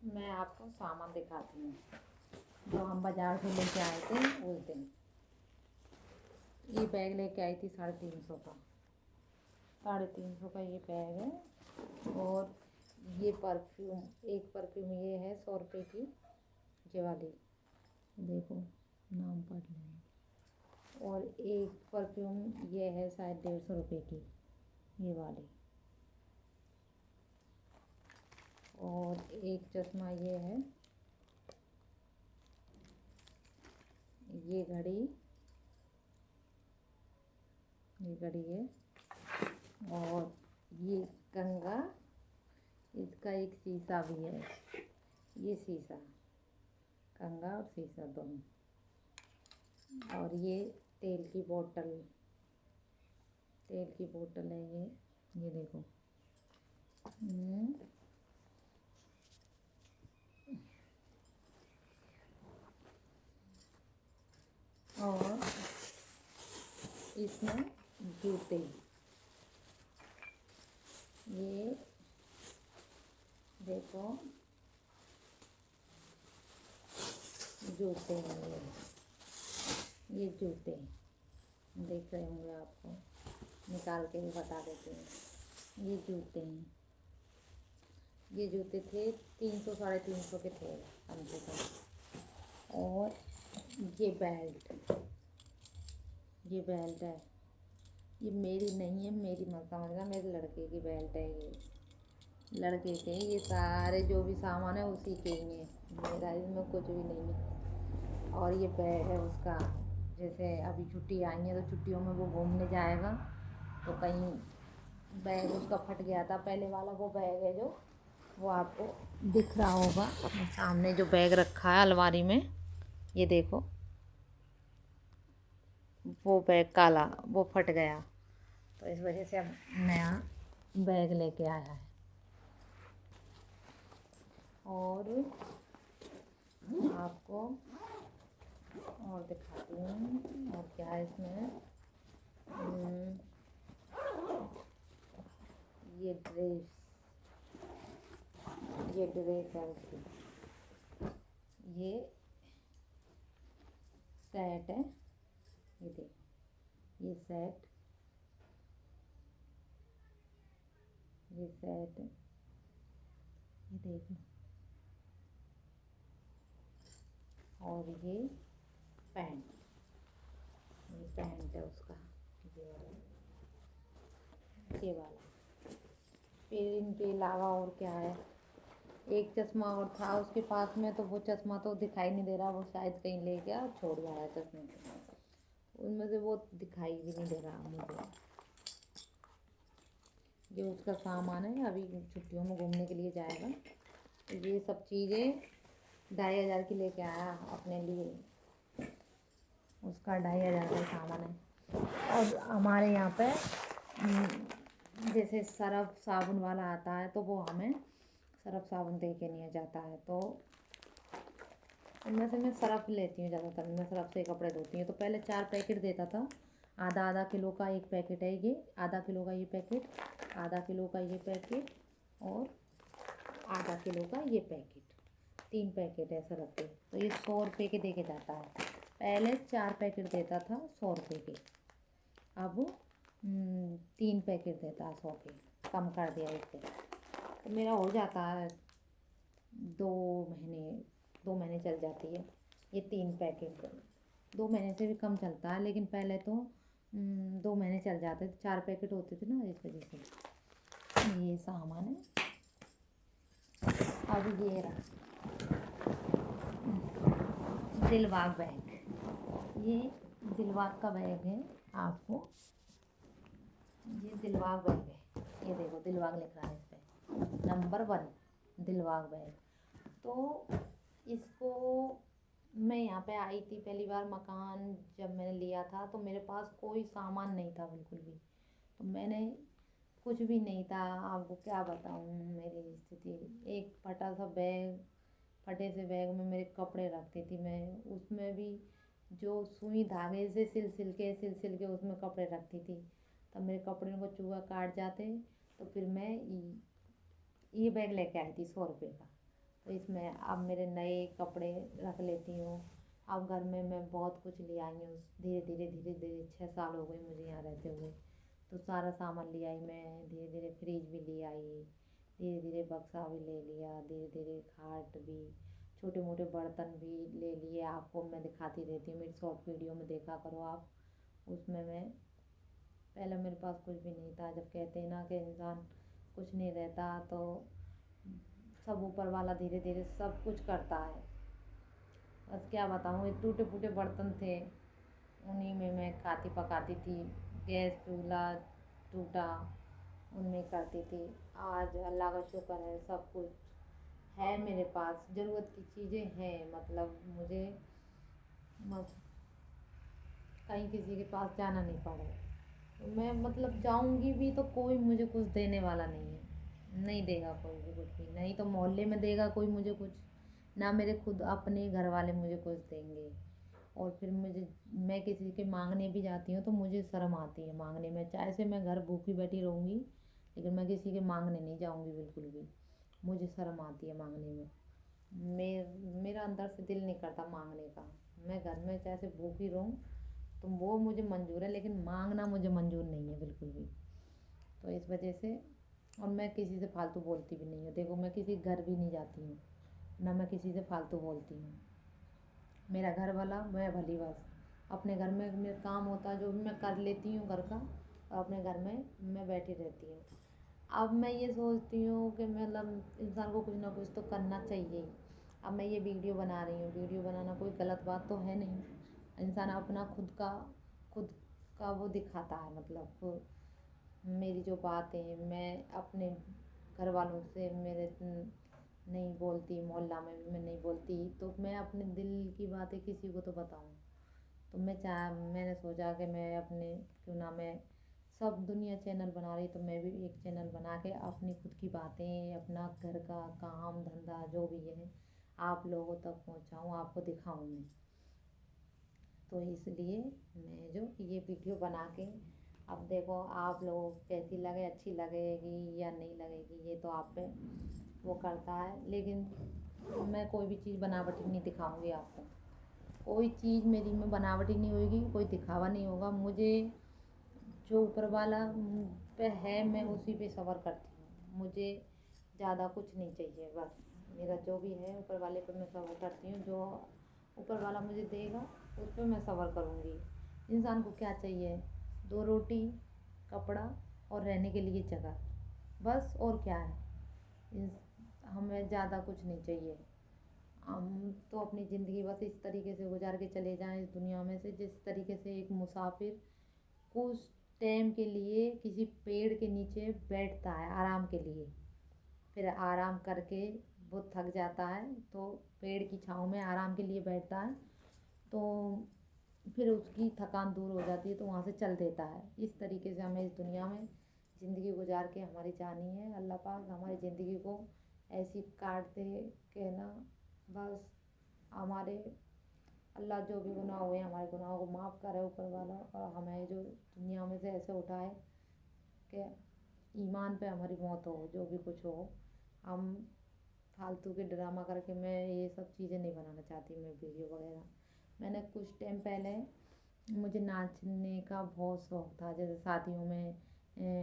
मैं आपको सामान दिखाती हूँ जो हम बाज़ार से लेके आए थे उस दिन। ये बैग लेके आई थी 350 का। 350 का ये बैग है। और ये परफ्यूम, एक परफ्यूम ये है 100 रुपये की, ये वाली देखो, नाम पढ़ लें। और एक परफ्यूम ये है शायद 150 रुपये की, ये वाली। और एक चश्मा ये है, ये घड़ी है। और ये कंघा, इसका एक शीशा भी है, ये शीशा, कंघा और शीशा दोनों। और ये तेल की बोतल है ये देखो। और इसमें जूते, ये देखो जूते हैं, ये जूते देख रहे होंगे, आपको निकाल के भी बता देते हैं। ये जूते हैं, ये जूते थे 300 350 के थे कम से कम। और ये बेल्ट है, ये मेरी नहीं है, मेरी मत समझना, मेरे लड़के की बेल्ट है। ये लड़के के, ये सारे जो भी सामान है उसी के ही हैं, मेरा इसमें कुछ भी नहीं है। और ये बैग है उसका, जैसे अभी छुट्टी आई है तो छुट्टियों में वो घूमने जाएगा तो कहीं बैग उसका फट गया था, पहले वाला वो बैग है जो, वो आपको दिख रहा होगा सामने जो बैग रखा है अलमारी में, ये देखो, वो बैग काला, वो फट गया, तो इस वजह से अब नया बैग लेके आया है। और आपको और दिखाती हूँ और क्या है इसमें। ये ड्रेस है उसकी, ये सेट है, ये देखो, ये सेट है, ये देखो। और ये पैंट है उसका, ये वाला। फिर इनके अलावा और क्या है, एक चश्मा और था उसके पास में, तो वो चश्मा तो दिखाई नहीं दे रहा, वो शायद कहीं ले गया और छोड़ जा रहा है चश्मे को, उनमें से वो दिखाई भी नहीं दे रहा मुझे। ये उसका सामान है, अभी छुट्टियों में घूमने के लिए जाएगा, तो ये सब चीज़ें 2500 की लेके आया अपने लिए, उसका 2500 का सामान है। और हमारे यहाँ पे जैसे सर्फ साबुन वाला आता है तो वो हमें सर्फ साबुन दे के नहीं जाता है, तो उनमें से मैं सर्फ लेती हूँ ज़्यादातर, मैं सर्फ से कपड़े धोती हूँ। तो पहले 4 पैकेट देता था, आधा किलो का एक पैकेट है ये, आधा किलो का ये पैकेट, आधा किलो का ये पैकेट और आधा किलो का ये पैकेट, 3 पैकेट है सर्फ के। तो ये 100 रुपये के दे के जाता है, पहले 4 पैकेट देता था 100 रुपये के, अब 3 पैकेट देता है 100 के, कम कर दिया इससे। तो मेरा हो जाता है 2 महीने चल जाती है ये 3 पैकेट। 2 महीने से भी कम चलता है, लेकिन पहले तो 2 महीने चल जाते थे, 4 पैकेट होते थे ना, इस वजह से। ये सामान है। अब ये रहा दिलबाग बैग, ये दिलबाग का बैग है आपको, ये दिलबाग बैग है, ये देखो दिलबाग लिख रहा है इस पर, नंबर 1 दिलबाग बैग। तो इसको मैं यहाँ पे आई थी पहली बार, मकान जब मैंने लिया था तो मेरे पास कोई सामान नहीं था बिल्कुल भी, तो मैंने कुछ भी नहीं था, आपको क्या बताऊँ मेरी स्थिति। एक फटा सा बैग, फटे से बैग में मेरे कपड़े रखती थी मैं, उसमें भी जो सुई धागे से सिल के उसमें कपड़े रखती थी, तब मेरे कपड़े को चूहा काट जाते। तो फिर मैं ये बैग लेके आई थी 100 रुपये का, तो इसमें अब मेरे नए कपड़े रख लेती हूँ। अब घर में मैं बहुत कुछ ले आई हूँ, धीरे धीरे धीरे धीरे 6 साल हो गए मुझे यहाँ रहते हुए। तो सारा सामान ले आई मैं, धीरे धीरे फ्रिज भी ले आई, धीरे धीरे बक्सा भी ले लिया, धीरे धीरे खाट भी, छोटे मोटे बर्तन भी ले लिए। आपको मैं दिखाती रहती हूँ, मेरी शॉर्ट वीडियो में देखा करो आप। उसमें मैं, पहले मेरे पास कुछ भी नहीं था। जब कहते हैं ना कि इंसान कुछ नहीं रहता, तो सब ऊपर वाला धीरे धीरे सब कुछ करता है। बस क्या बताऊँ, ये टूटे फूटे बर्तन थे, उन्हीं में मैं खाती पकाती थी। गैस चूल्हा टूटा, उनमें करती थी। आज अल्लाह का शुक्र है, सब कुछ है मेरे पास, ज़रूरत की चीज़ें हैं। मतलब मुझे कहीं किसी के पास जाना नहीं पड़ा। तो मैं मतलब जाऊंगी भी तो कोई मुझे कुछ देने वाला नहीं है, नहीं देगा कोई भी कुछ भी, नहीं तो मोहल्ले में देगा कोई मुझे कुछ, ना मेरे खुद अपने घर वाले मुझे कुछ देंगे। और फिर मुझे, मैं किसी के मांगने भी जाती हूँ तो मुझे शर्म आती है मांगने में। चाहे से मैं घर भूखी बैठी रहूँगी, लेकिन मैं किसी के मांगने नहीं जाऊँगी बिल्कुल भी, मुझे शर्म आती है मांगने में। मेरा अंदर से दिल नहीं करता मांगने का। मैं घर में चाहे से भूखी रहूँ तो वो मुझे मंजूर है, लेकिन मांगना मुझे मंजूर नहीं है बिल्कुल भी। तो इस वजह से, और मैं किसी से फालतू बोलती भी नहीं हूँ। देखो, मैं किसी घर भी नहीं जाती हूँ, ना मैं किसी से फालतू बोलती हूँ। मेरा घर वाला मैं भली बस। अपने घर में मेरा काम होता है जो भी मैं कर लेती हूँ घर का, और अपने घर में मैं बैठी रहती हूँ। अब मैं ये सोचती हूँ कि मतलब इंसान को कुछ ना कुछ तो करना चाहिए। अब मैं ये वीडियो बना रही हूँ, वीडियो बनाना कोई गलत बात तो है नहीं। इंसान अपना खुद का वो दिखाता है। मतलब मेरी जो बातें मैं अपने घर वालों से मेरे नहीं बोलती, मोहल्ला में भी मैं नहीं बोलती, तो मैं अपने दिल की बातें किसी को तो बताऊँ। तो मैंने सोचा कि मैं अपने, क्यों ना मैं, सब दुनिया चैनल बना रही तो मैं भी एक चैनल बना के अपनी खुद की बातें, अपना घर का काम धंधा जो भी है आप लोगों तक पहुँचाऊँ, आपको दिखाऊँ मैं। तो इसलिए मैं जो ये वीडियो बना के, अब देखो आप लोगों को कैसी लगे, अच्छी लगेगी या नहीं लगेगी ये तो आप पे वो करता है। लेकिन मैं कोई भी चीज़ बनावटी नहीं दिखाऊंगी आपको। कोई चीज़ मेरी में बनावटी नहीं होगी, कोई दिखावा नहीं होगा। मुझे जो ऊपर वाला पे है, मैं उसी पे सब्र करती हूँ। मुझे ज़्यादा कुछ नहीं चाहिए, बस मेरा जो भी है ऊपर वाले पे मैं सब्र करती हूँ। जो ऊपर वाला मुझे देगा उस पर मैं सब्र करूँगी। इंसान को क्या चाहिए? 2 रोटी, कपड़ा और रहने के लिए जगह, बस। और क्या है? हमें ज़्यादा कुछ नहीं चाहिए। हम तो अपनी ज़िंदगी बस इस तरीके से गुजार के चले जाएं इस दुनिया में से, जिस तरीके से एक मुसाफिर कुछ टाइम के लिए किसी पेड़ के नीचे बैठता है आराम के लिए, फिर आराम करके वो थक जाता है तो पेड़ की छाँव में आराम के लिए बैठता है, तो फिर उसकी थकान दूर हो जाती है तो वहाँ से चल देता है। इस तरीके से हमें इस दुनिया में ज़िंदगी गुजार के हमारी जानी है। अल्लाह पाक हमारी ज़िंदगी को ऐसी काट दे कि ना, बस हमारे, अल्लाह जो भी गुनाह हुए हमारे गुनाहों को माफ़ करे ऊपर वाला, और हमें जो दुनिया में से ऐसे उठाए कि ईमान पे हमारी मौत हो, जो भी कुछ हो। हम फालतू के ड्रामा करके, मैं ये सब चीज़ें नहीं बनाना चाहती, मैं वीडियो वगैरह। मैंने कुछ टाइम पहले, मुझे नाचने का बहुत शौक़ था। जैसे शादियों में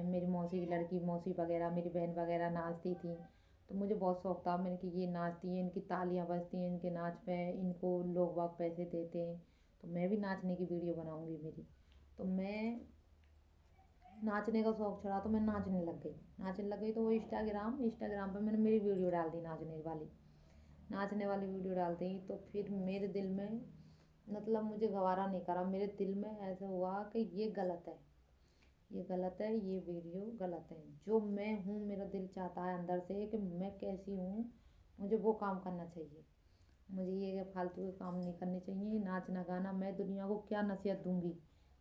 मेरी मौसी की लड़की, मौसी वगैरह, मेरी बहन वगैरह नाचती थी, तो मुझे बहुत शौक़ था। मैंने कि ये नाचती हैं, इनकी तालियां बजती हैं, इनके नाच पे इनको लोग बाग पैसे देते हैं, तो मैं भी नाचने की वीडियो बनाऊंगी मेरी। तो मैं नाचने का शौक़ चढ़ा तो मैं नाचने लग गई तो वो इंस्टाग्राम पे मैंने मेरी वीडियो डाल दी नाचने वाली वीडियो डाल दी। तो फिर मेरे दिल में, मतलब मुझे गवारा नहीं करा, मेरे दिल में ऐसा हुआ कि ये गलत है, ये गलत है, ये वीडियो गलत है। जो मैं हूँ, मेरा दिल चाहता है अंदर से कि मैं कैसी हूँ, मुझे वो काम करना चाहिए। मुझे ये फालतू के काम नहीं करने चाहिए। नाचना गाना, मैं दुनिया को क्या नसीहत दूँगी?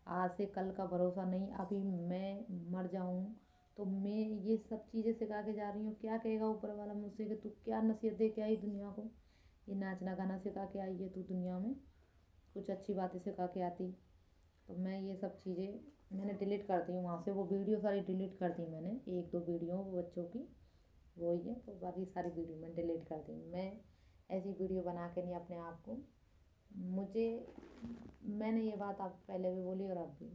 आज से कल का भरोसा नहीं। अभी मैं मर जाऊँ तो मैं ये सब चीज़ें सिखा के जा रही हूँ, क्या कहेगा ऊपर वाला मुझसे कि तू क्या नसीहत दे के आई दुनिया को? ये नाचना गाना सिखा के आई है तू दुनिया में, कुछ अच्छी बातें सिखा के आती। तो मैं ये सब चीज़ें मैंने डिलीट कर दी वहाँ से, वो वीडियो सारी डिलीट कर दी मैंने, 1-2 वीडियो वो बच्चों की वही है, तो बाकी सारी वीडियो मैं डिलीट कर दी। मैं ऐसी वीडियो बना के नहीं अपने आप को, मुझे, मैंने ये बात आप पहले भी बोली और अब भी,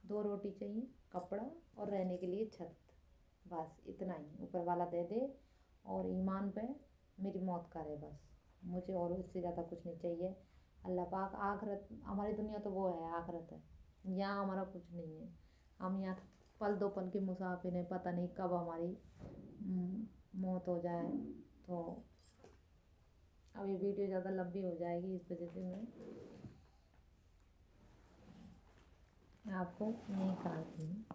2 रोटी चाहिए, कपड़ा और रहने के लिए छत, बस इतना ही ऊपर वाला दे दे और ईमान पे मेरी मौत करे बस। मुझे और इससे ज़्यादा कुछ नहीं चाहिए। अल्लाह पाक आखिरत, हमारी दुनिया तो वो है, आखिरत है, यहाँ हमारा कुछ नहीं है। हम यहाँ पल दो पल के मुसाफिर हैं, पता नहीं कब हमारी मौत हो जाए। तो अब ये वीडियो ज़्यादा लंबी हो जाएगी, इस वजह से मैं आपको नहीं कराती हूँ।